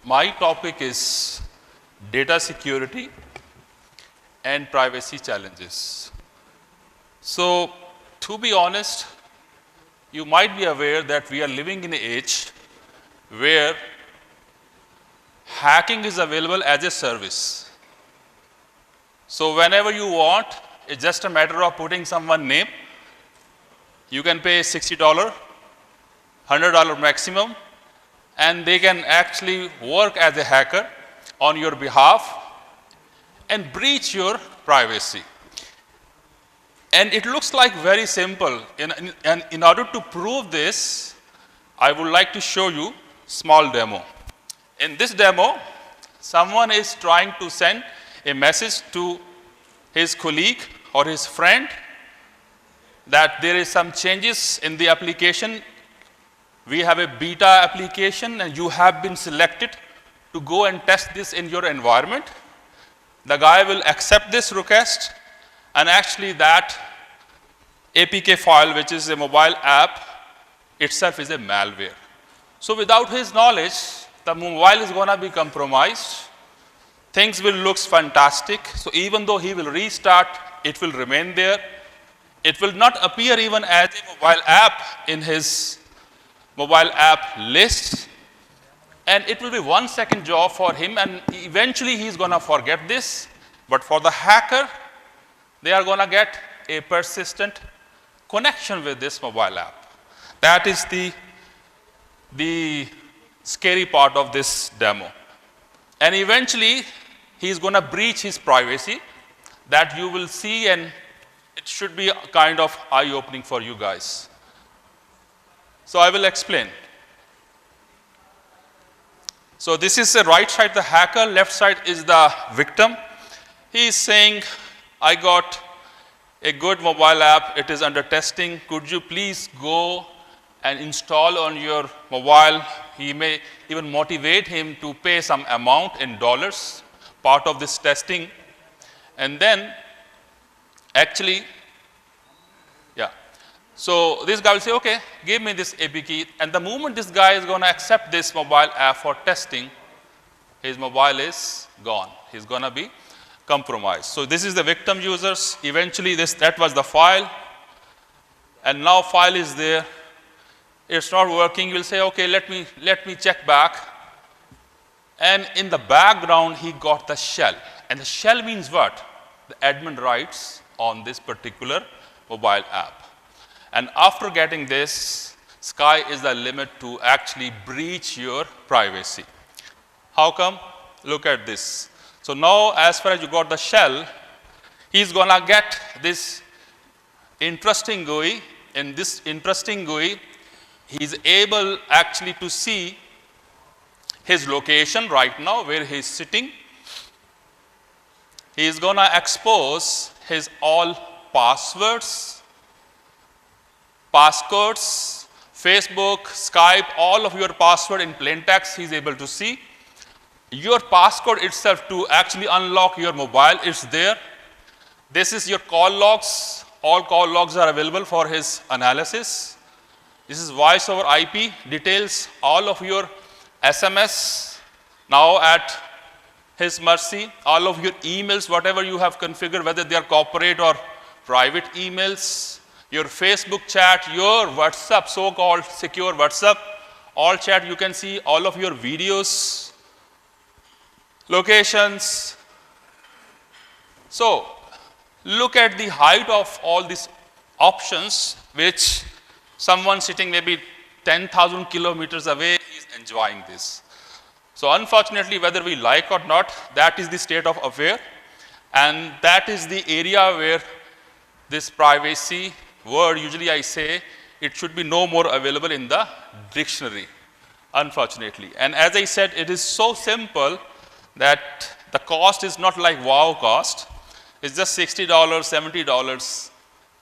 My topic is data security and privacy challenges. So, to be honest, you might be aware that we are living in an age where hacking is available as a service. So, whenever you want, it's just a matter of putting someone's name. You can pay $60, $100 maximum, and they can actually work as a hacker on your behalf and breach your privacy. And it looks like very simple. And in order to prove this, I would like to show you small demo. In this demo, someone is trying to send a message to his colleague or his friend that there is some changes in the application. We have a beta application and you have been selected to go and test this in your environment. The guy will accept this request, and actually that APK file, which is a mobile app, itself is a malware. So without his knowledge, the mobile is going to be compromised. Things will look fantastic. So even though he will restart, it will remain there. It will not appear even as a mobile app in his mobile app list. And it will be 1 second job for him, and eventually he's going to forget this. But for the hacker, they are going to get a persistent connection with this mobile app. That is the scary part of this demo. And eventually, he's going to breach his privacy. That you will see, and it should be kind of eye-opening for you guys. So I will explain. So this is the right side, the hacker, left side is the victim. He is saying, I got a good mobile app, it is under testing. Could you please go and install on your mobile? He may even motivate him to pay some amount in dollars, part of this testing. And then, actually, so this guy will say, okay, give me this APK. And the moment this guy is going to accept this mobile app for testing, his mobile is gone. He's going to be compromised. So this is the victim users. Eventually, that was the file. And now file is there. It's not working. You'll say, okay, let me check back. And in the background, he got the shell. And the shell means what? The admin rights on this particular mobile app. And after getting this, sky is the limit to actually breach your privacy. How come? Look at this. So now, as far as you got the shell, he's going to get this interesting GUI. In this interesting GUI, he's able actually to see his location right now, where he's sitting. He's going to expose his all passwords, passcodes, Facebook, Skype, all of your password in plain text, he's able to see. Your passcode itself to actually unlock your mobile is there. This is your call logs. All call logs are available for his analysis. This is voice over IP details, all of your SMS now at his mercy. All of your emails, whatever you have configured, whether they are corporate or private emails, your Facebook chat, your WhatsApp, so-called secure WhatsApp, all chat, you can see all of your videos, locations. So look at the height of all these options, which someone sitting maybe 10,000 kilometers away is enjoying this. So unfortunately, whether we like or not, that is the state of affair, and that is the area where this privacy word, usually I say, it should be no more available in the dictionary, unfortunately. And as I said, it is so simple that the cost is not like wow cost. It's just $60, $70.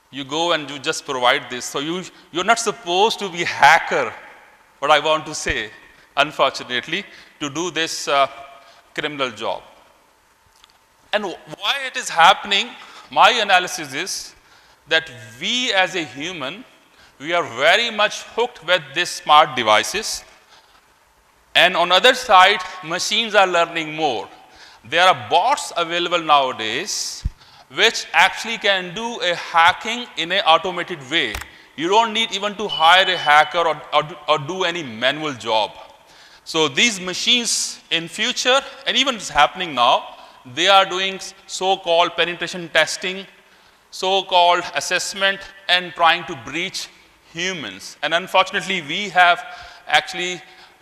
You go and you just provide this. So you're not supposed to be a hacker, what I want to say, unfortunately, to do this criminal job. And why it is happening, my analysis is that we as a human, we are very much hooked with these smart devices. And on the other side, machines are learning more. There are bots available nowadays which actually can do a hacking in an automated way. You don't need even to hire a hacker or do any manual job. So these machines in future, and even it's happening now, they are doing so-called penetration testing, so-called assessment, and trying to breach humans. And unfortunately, we have actually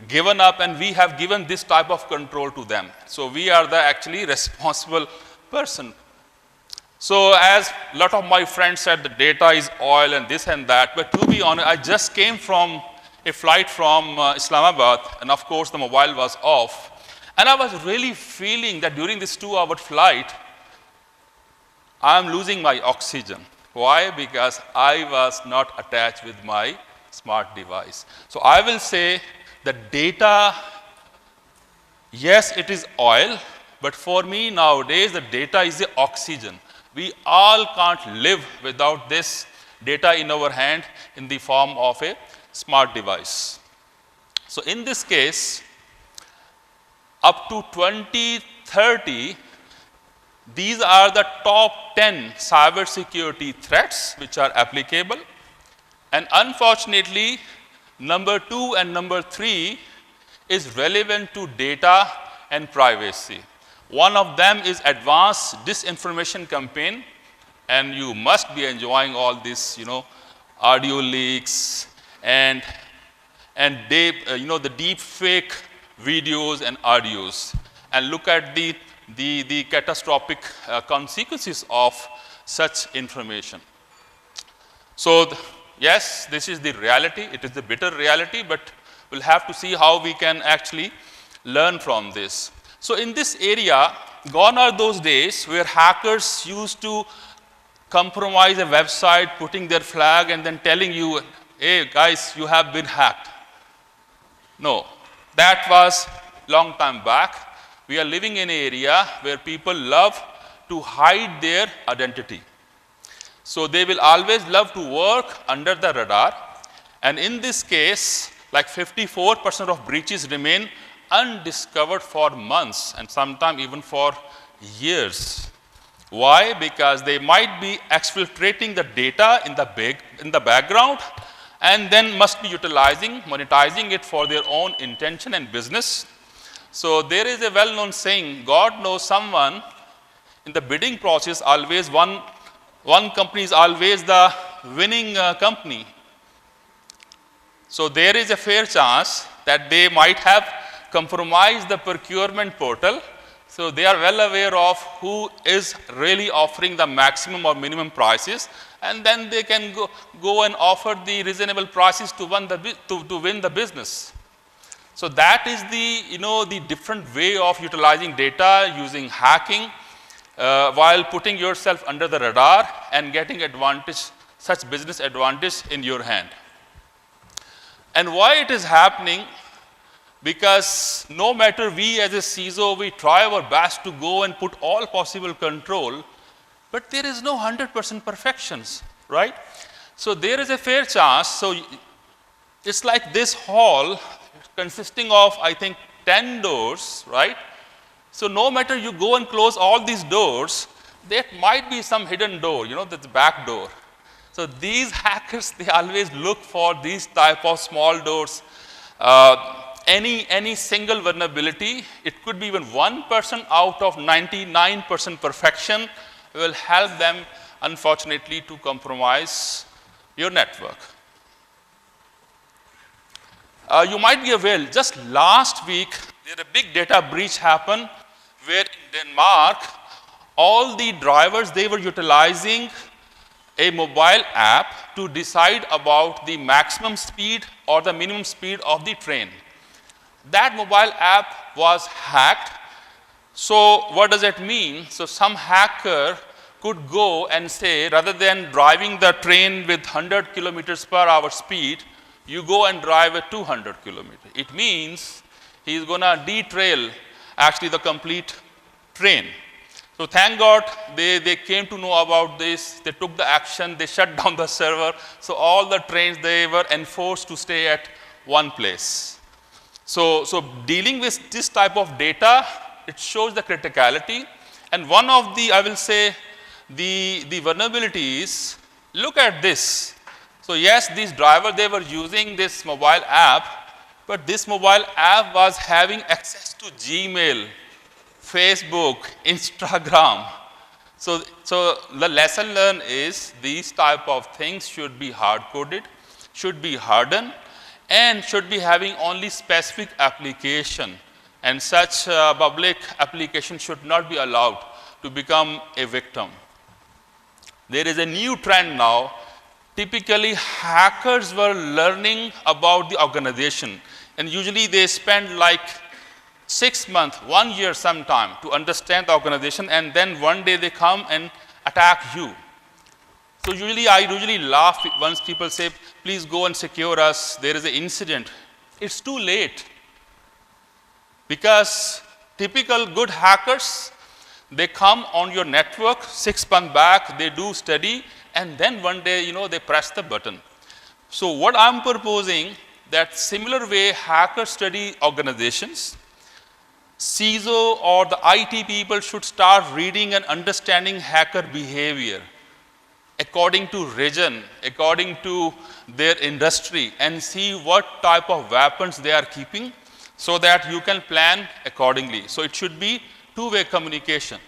given up, and we have given this type of control to them. So we are the actually responsible person. So as a lot of my friends said, the data is oil and this and that, but to be honest, I just came from a flight from Islamabad, and of course the mobile was off. And I was really feeling that during this 2-hour flight, I am losing my oxygen. Why? Because I was not attached with my smart device. So I will say that data, yes, it is oil, but for me nowadays, the data is the oxygen. We all can't live without this data in our hand in the form of a smart device. So in this case, up to 2030, these are the top 10 cybersecurity threats which are applicable. And unfortunately, number 2 and number 3 is relevant to data and privacy. One of them is advanced disinformation campaign, and you must be enjoying all this, audio leaks and the deep fake videos and audios, and look at the catastrophic consequences of such information. So yes, this is the reality. It is the bitter reality, but we'll have to see how we can actually learn from this. So in this area, gone are those days where hackers used to compromise a website, putting their flag and then telling you, hey guys, you have been hacked. No, that was long time back. We are living in an area where people love to hide their identity. So they will always love to work under the radar. And in this case, like 54% of breaches remain undiscovered for months and sometimes even for years. Why? Because they might be exfiltrating the data in the background and then must be monetizing it for their own intention and business. So there is a well-known saying, God knows someone. In the bidding process, always one company is always the winning company. So there is a fair chance that they might have compromised the procurement portal. So they are well aware of who is really offering the maximum or minimum prices, and then they can go and offer the reasonable prices to win the business. So that is the different way of utilizing data, using hacking, while putting yourself under the radar and getting such business advantage in your hand. And why it is happening? Because no matter we as a CISO, we try our best to go and put all possible control, but there is no 100% perfections, right? So there is a fair chance. So it's like this hall consisting of, I think, 10 doors, right? So no matter you go and close all these doors, there might be some hidden door, that's the back door. So these hackers, they always look for these type of small doors. Any single vulnerability, it could be even 1% out of 99% perfection, will help them, unfortunately, to compromise your network. You might be aware, just last week, there a big data breach happened where in Denmark, all the drivers, they were utilizing a mobile app to decide about the maximum speed or the minimum speed of the train. That mobile app was hacked. So what does it mean? So some hacker could go and say, rather than driving the train with 100 kilometers per hour speed, you go and drive at 200 kilometers. It means he is going to derail actually the complete train. So thank God they came to know about this. They took the action. They shut down the server. So all the trains, they were enforced to stay at one place. So dealing with this type of data, it shows the criticality. And one of the, I will say, the vulnerabilities, look at this. So yes, these drivers, they were using this mobile app, but this mobile app was having access to Gmail, Facebook, Instagram. So the lesson learned is these type of things should be hard-coded, should be hardened, and should be having only specific application. And such public application should not be allowed to become a victim. There is a new trend now. Typically, hackers were learning about the organization, and usually they spend like 6 months, 1 year sometime to understand the organization, and then one day they come and attack you. So I usually laugh once people say, please go and secure us, there is an incident. It's too late. Because typical good hackers, they come on your network 6 months back, they do study, and then one day, they press the button. So what I'm proposing, that similar way hackers study organizations, CISO or the IT people should start reading and understanding hacker behavior according to region, according to their industry, and see what type of weapons they are keeping so that you can plan accordingly. So it should be two-way communication.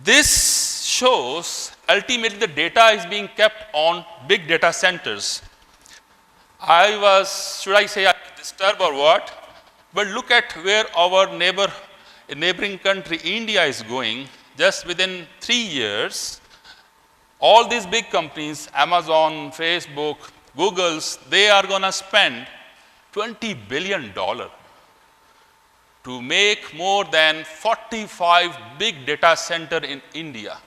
This shows ultimately the data is being kept on big data centers. Should I say I was disturbed or what? But look at where our neighboring country, India, is going. Just within 3 years, all these big companies, Amazon, Facebook, Google's, they are going to spend $20 billion to make more than 45 big data centers in India.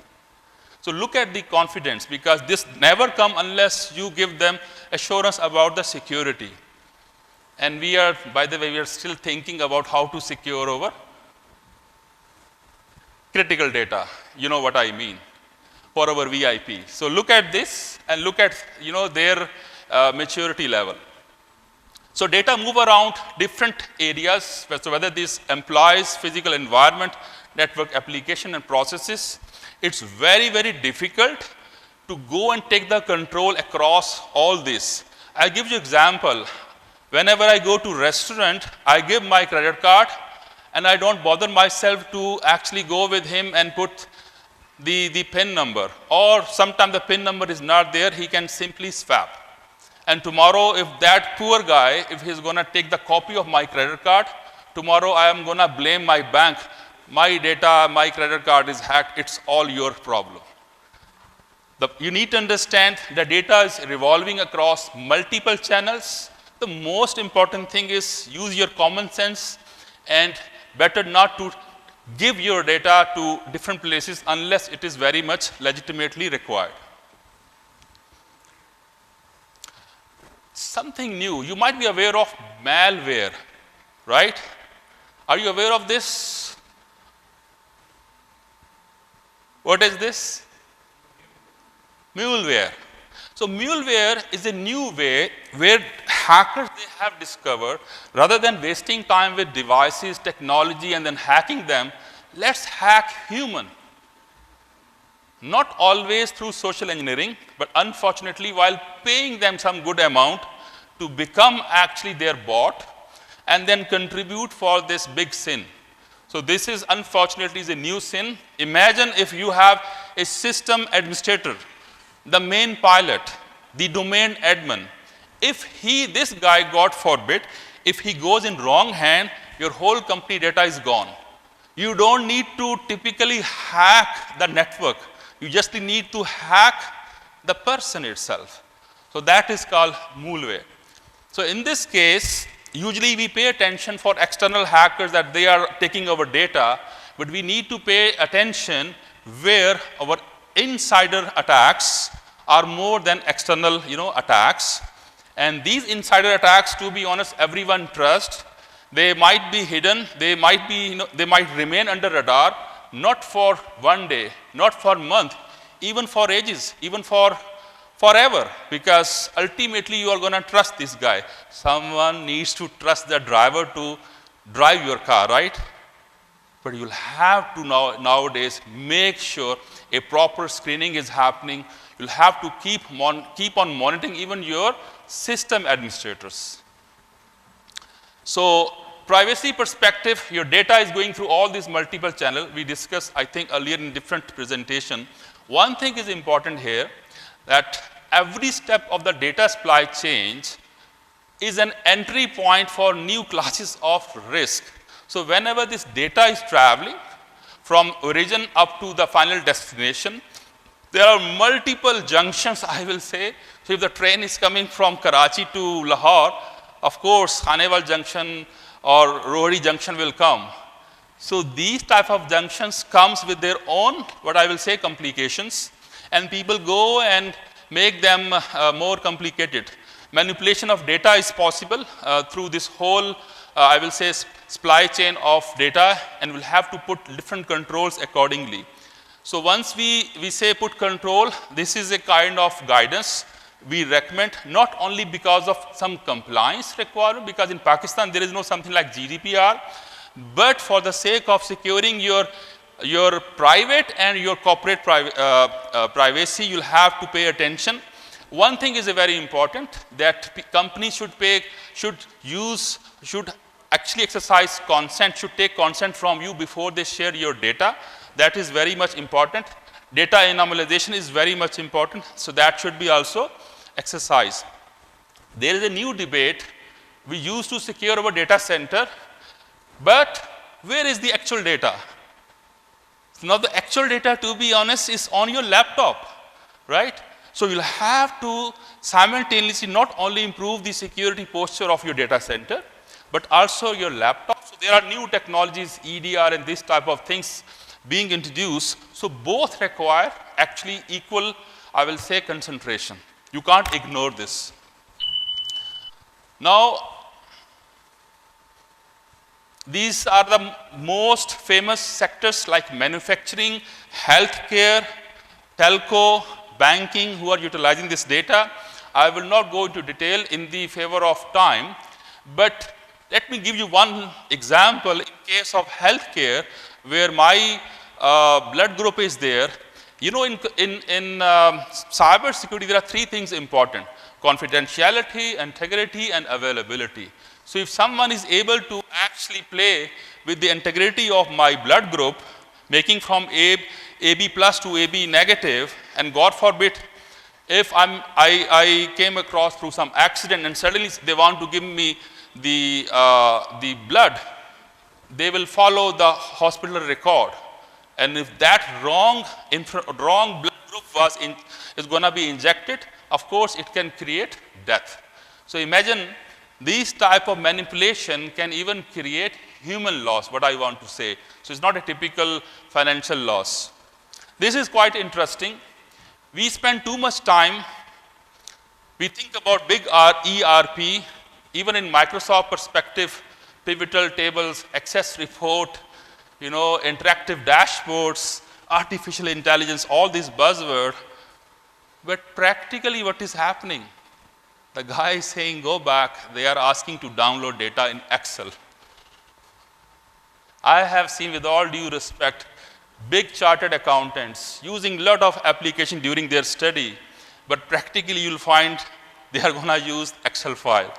So look at the confidence, because this never come unless you give them assurance about the security. And by the way, we are still thinking about how to secure our critical data. You know what I mean, for our VIP. So look at this and look at, their maturity level. So data move around different areas, so whether this employees, physical environment, network application and processes, it's very, very difficult to go and take the control across all this. I'll give you example. Whenever I go to restaurant, I give my credit card and I don't bother myself to actually go with him and put the PIN number. Or sometimes the PIN number is not there, he can simply swap. And tomorrow, if that poor guy, if he's going to take the copy of my credit card, tomorrow I am going to blame my bank. My data, my credit card is hacked, it's all your problem. You need to understand the data is revolving across multiple channels. The most important thing is use your common sense, and better not to give your data to different places unless it is very much legitimately required. Something new, you might be aware of malware, right? Are you aware of this? What is this? Muleware. So muleware is a new way where hackers, they have discovered, rather than wasting time with devices, technology, and then hacking them, let's hack human. Not always through social engineering, but unfortunately while paying them some good amount to become actually their bot and then contribute for this big sin. So this is unfortunately is a new sin. Imagine if you have a system administrator, the main pilot, the domain admin. If this guy, God forbid, if he goes in wrong hand, your whole company data is gone. You don't need to typically hack the network. You just need to hack the person itself. So that is called malware. So in this case, usually we pay attention for external hackers that they are taking our data, but we need to pay attention where our insider attacks are more than external, attacks. And these insider attacks, to be honest, everyone trusts. They might be hidden. They might be, they might remain under radar, not for one day, not for a month, even for ages, even for forever, because ultimately you are going to trust this guy. Someone needs to trust the driver to drive your car, right? But you'll have to nowadays make sure a proper screening is happening. You'll have to keep on monitoring even your system administrators. So privacy perspective, your data is going through all these multiple channels. We discussed, I think, earlier in different presentation. One thing is important here, that every step of the data supply chain is an entry point for new classes of risk. So whenever this data is traveling from origin up to the final destination, there are multiple junctions, I will say. So if the train is coming from Karachi to Lahore, of course, Khanewal Junction or Rohri Junction will come. So these type of junctions comes with their own, what I will say, complications, and people go and make them more complicated. Manipulation of data is possible through this whole, I will say, supply chain of data, and we'll have to put different controls accordingly. So once we say put control, this is a kind of guidance we recommend, not only because of some compliance requirement, because in Pakistan there is no something like GDPR, but for the sake of securing your private and your corporate privacy, you'll have to pay attention. One thing is very important, that companies should actually exercise consent, should take consent from you before they share your data. That is very much important. Data anonymization is very much important, so that should be also exercised. There is a new debate. We used to secure our data center, but where is the actual data? Now the actual data, to be honest, is on your laptop, right? So you'll have to simultaneously not only improve the security posture of your data center, but also your laptop. So there are new technologies, EDR and this type of things being introduced. So both require actually equal, I will say, concentration. You can't ignore this. Now, these are the most famous sectors like manufacturing, healthcare, telco, banking, who are utilizing this data. I will not go into detail in the favor of time, but let me give you one example in case of healthcare where my blood group is there. You know, in cyber security, there are three things important: confidentiality, integrity, and availability. So if someone is able to actually play with the integrity of my blood group, making from AB plus to AB negative, and God forbid, if I came across through some accident and suddenly they want to give me the blood, they will follow the hospital record. And if that wrong blood group is going to be injected, of course, it can create death. So imagine these type of manipulation can even create human loss, what I want to say. So it's not a typical financial loss. This is quite interesting. We spend too much time, we think about big ERP, even in Microsoft perspective, pivotal tables, access report, you know, interactive dashboards, artificial intelligence, all these buzzwords. But practically what is happening? The guy is saying, go back, they are asking to download data in Excel. I have seen, with all due respect, big chartered accountants using a lot of application during their study, but practically you'll find they are going to use Excel file.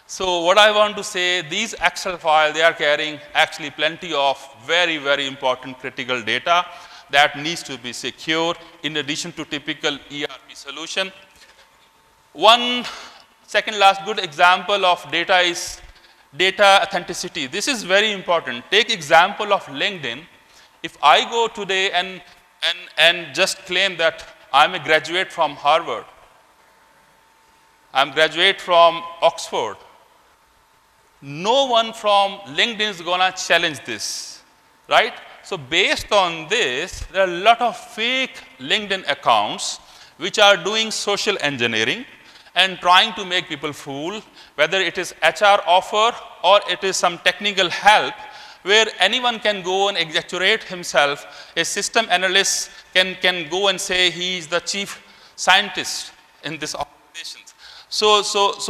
So what I want to say, these Excel files, they are carrying actually plenty of very, very important critical data that needs to be secure in addition to typical ERP solution. One second last good example of data is data authenticity. This is very important. Take example of LinkedIn. If I go today and just claim that I'm a graduate from Harvard, I'm a graduate from Oxford, no one from LinkedIn is going to challenge this, right? So based on this, there are a lot of fake LinkedIn accounts which are doing social engineering and trying to make people fool, whether it is HR offer or it is some technical help, where anyone can go and exaggerate himself. A system analyst can go and say he is the chief scientist. in this organizations. So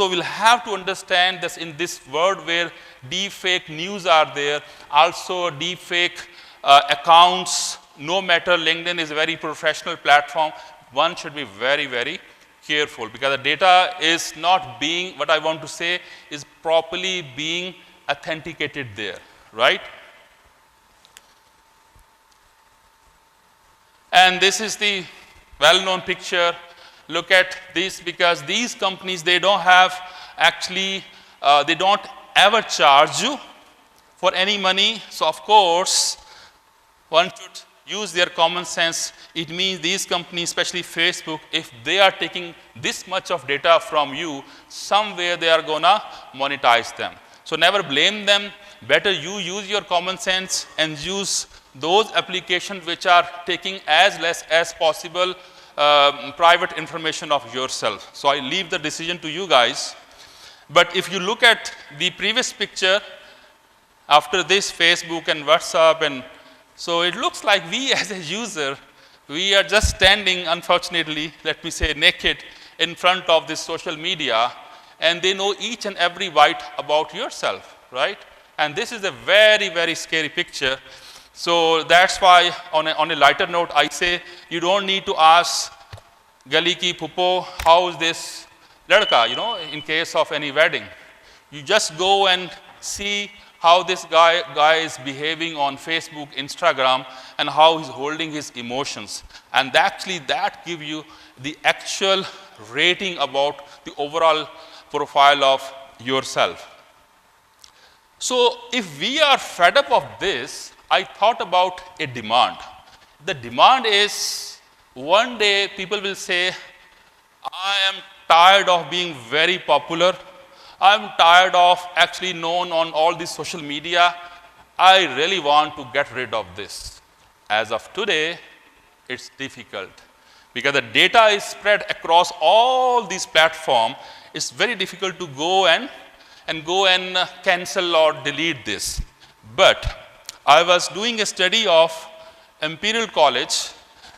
we'll have to understand this in this world where deep fake news are there, also deep fake accounts. No matter, LinkedIn is a very professional platform. One should be very, very careful, because the data is not being, what I want to say, is properly being authenticated there, right? And this is the well-known picture. Look at this, because these companies, they don't have actually, they don't ever charge you for any money. So of course, one should use their common sense. It means these companies, especially Facebook, if they are taking this much of data from you, somewhere they are gonna monetize them. So never blame them. Better you use your common sense and use those applications which are taking as less as possible private information of yourself. So I leave the decision to you guys. But if you look at the previous picture, after this Facebook and WhatsApp, and so it looks like we as a user, we are just standing, unfortunately, let me say, naked in front of this social media, and they know each and every byte about yourself, right? And this is a very, very scary picture. So that's why on a lighter note, I say you don't need to ask Gali ki Pupo, how is this ladka, you know, in case of any wedding. You just go and see how this guy is behaving on Facebook, Instagram, and how he's holding his emotions. And actually that gives you the actual rating about the overall profile of yourself. So if we are fed up of this, I thought about a demand. The demand is, one day people will say, I am tired of being very popular. I'm tired of actually known on all this social media. I really want to get rid of this. As of today, it's difficult, because the data is spread across all these platforms. It's very difficult to go and cancel or delete this. But I was doing a study of Imperial College.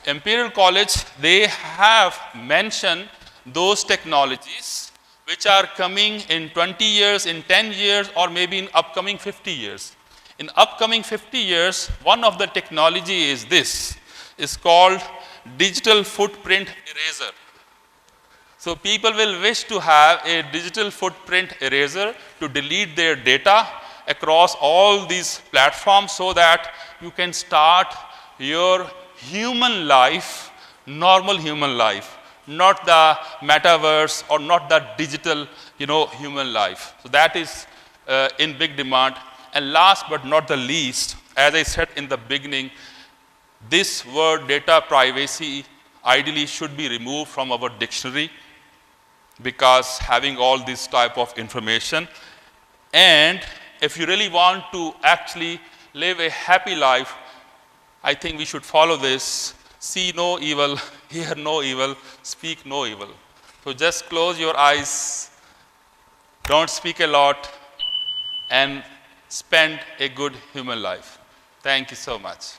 Imperial College, they have mentioned those technologies which are coming in 20 years, in 10 years, or maybe in upcoming 50 years. In upcoming 50 years, one of the technology is this. It's called digital footprint eraser. So people will wish to have a digital footprint eraser to delete their data across all these platforms, so that you can start your human life, normal human life, not the metaverse or not the digital, human life. So that is in big demand. And last but not the least, as I said in the beginning, this word data privacy ideally should be removed from our dictionary, because having all this type of information. And if you really want to actually live a happy life, I think we should follow this. See no evil, hear no evil, speak no evil. So just close your eyes, don't speak a lot, and spend a good human life. Thank you so much.